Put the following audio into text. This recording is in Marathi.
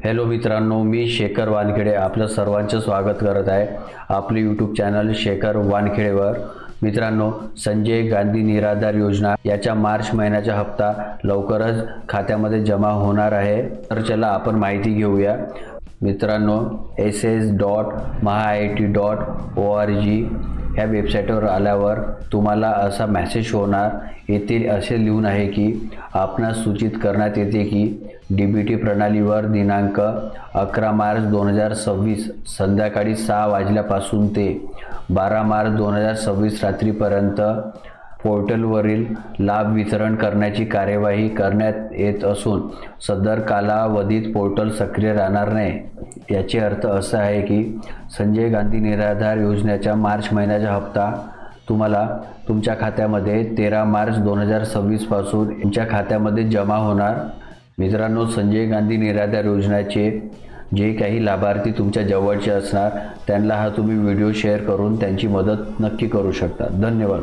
हॅलो मित्रांनो, मी शेखर वानखेडे आपलं सर्वांचं स्वागत करत आहे आपले यूट्यूब चॅनल शेखर वानखेडेवर। मित्रांनो, संजय गांधी निराधार योजना याच्या मार्च महिन्याचा हप्ता लवकरच खात्यामध्ये जमा होणार आहे। तर चला आपण माहिती घेऊया। मित्रांनो, ss.mahiit.org ह्या वेबसाईटवर आल्यावर तुम्हाला असा मेसेज होणार, येथे असे लिहून आहे की आपणास सूचित करण्यात येते की डीबीटी प्रणालीवर दिनांक 11 मार्च 2026 संध्याकाळी 6 वाजल्यापासून ते 12 मार्च 2026 रात्रीपर्यंत पोर्टलवरील लाभ वितरण करण्याची कार्यवाही करण्यात येत असून सदर कालावधीत पोर्टल सक्रिय राहणार नाही। याचे अर्थ असा आहे की संजय गांधी निराधार योजनेचा मार्च महिन्याचा हप्ता तुम्हाला तुमच्या खात्यामध्ये 13 मार्च 2026 पासून तुमच्या खात्यामध्ये जमा होणार। मित्रांनो, संजय गांधी निराधार योजनेचे जे काही लाभार्थी तुमच्या जवळचे असणार त्यांना हा तुम्ही व्हिडिओ शेअर करून त्यांची मदत नक्की करू शकता। धन्यवाद।